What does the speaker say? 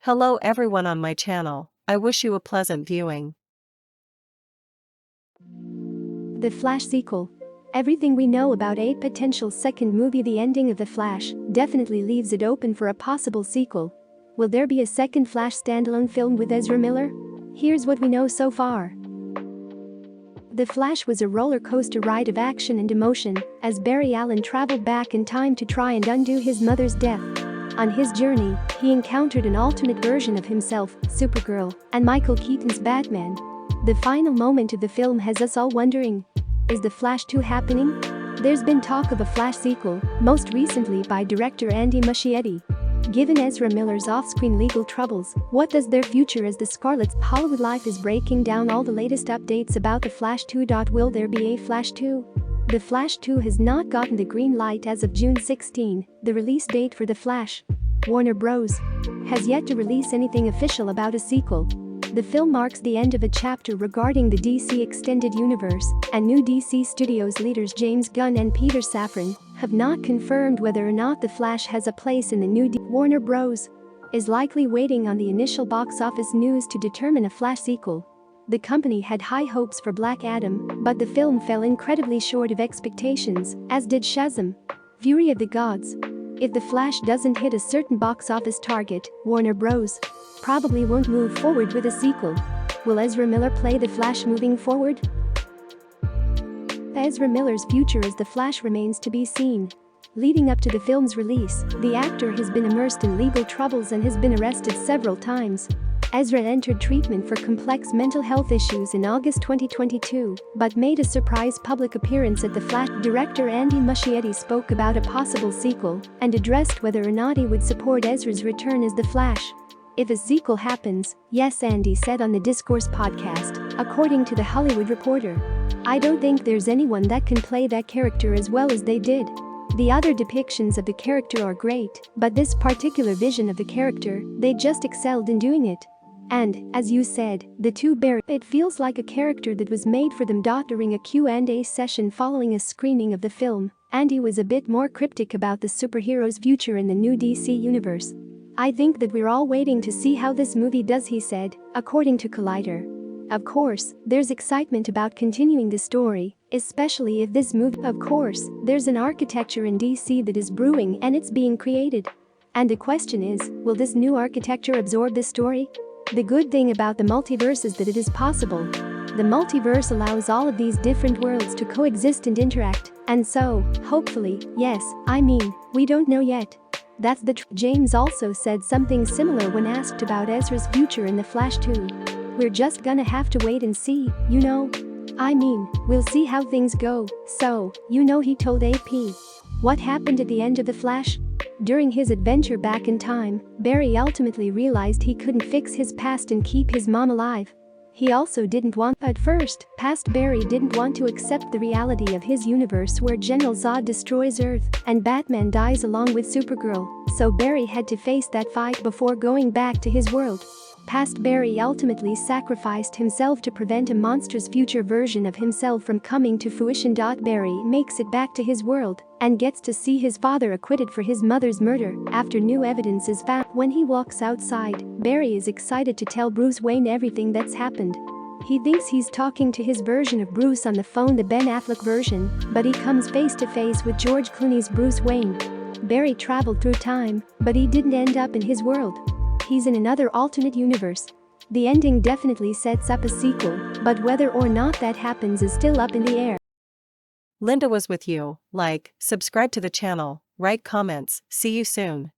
Hello everyone on my channel, I wish you a pleasant viewing. The Flash sequel. Everything we know about a potential second movie, the ending of The Flash, definitely leaves it open for a possible sequel. Will there be a second Flash standalone film with Ezra Miller? Here's what we know so far. The Flash was a roller coaster ride of action and emotion as Barry Allen traveled back in time to try and undo his mother's death. On his journey, he encountered an alternate version of himself, Supergirl, and Michael Keaton's Batman. The final moment of the film has us all wondering, is The Flash 2 happening? There's been talk of a Flash sequel, most recently by director Andy Muschietti. Given Ezra Miller's off-screen legal troubles, what does their future as the Scarlet's Hollywood Life is breaking down all the latest updates about The Flash 2. Will there be a Flash 2? The Flash 2 has not gotten the green light as of June 16, the release date for The Flash. Warner Bros. Has yet to release anything official about a sequel. The film marks the end of a chapter regarding the DC Extended Universe, and new DC Studios leaders James Gunn and Peter Safran have not confirmed whether or not The Flash has a place in the new Warner Bros. Is likely waiting on the initial box office news to determine a Flash sequel. The company had high hopes for Black Adam, but the film fell incredibly short of expectations, as did Shazam! Fury of the Gods. If The Flash doesn't hit a certain box office target, Warner Bros. Probably won't move forward with a sequel. Will Ezra Miller play The Flash moving forward? Ezra Miller's future as The Flash remains to be seen. Leading up to the film's release, the actor has been immersed in legal troubles and has been arrested several times. Ezra entered treatment for complex mental health issues in August 2022, but made a surprise public appearance at The Flash. Director Andy Muschietti spoke about a possible sequel and addressed whether or not he would support Ezra's return as The Flash. If a sequel happens, yes, Andy said on the Discourse podcast, according to The Hollywood Reporter. I don't think there's anyone that can play that character as well as they did. The other depictions of the character are great, but this particular vision of the character, they just excelled in doing it. And, as you said, the two Barry, it feels like a character that was made for them. During a Q&A session following a screening of the film, Andy was a bit more cryptic about the superhero's future in the new DC universe. I think that we're all waiting to see how this movie does, he said, according to Collider. Of course, there's excitement about continuing the story, especially if this movie. Of course, there's an architecture in DC that is brewing and it's being created. And the question is, will this new architecture absorb this story? The good thing about the multiverse is that it is possible. The multiverse allows all of these different worlds to coexist and interact, and so, hopefully, yes, we don't know yet. That's the James also said something similar when asked about Ezra's future in The Flash 2. We're just gonna have to wait and see, we'll see how things go, so, he told AP. What happened at the end of The Flash? During his adventure back in time, Barry ultimately realized he couldn't fix his past and keep his mom alive. He also didn't want, at first, past Barry didn't want to accept the reality of his universe where General Zod destroys Earth and Batman dies along with Supergirl, so Barry had to face that fight before going back to his world. Past Barry ultimately sacrificed himself to prevent a monstrous future version of himself from coming to fruition. Barry makes it back to his world and gets to see his father acquitted for his mother's murder after new evidence is found. When he walks outside, Barry is excited to tell Bruce Wayne everything that's happened. He thinks he's talking to his version of Bruce on the phone, the Ben Affleck version, but he comes face to face with George Clooney's Bruce Wayne. Barry traveled through time, but he didn't end up in his world. He's in another alternate universe. The ending definitely sets up a sequel, but whether or not that happens is still up in the air. Linda was with you. Like, subscribe to the channel, write comments, see you soon.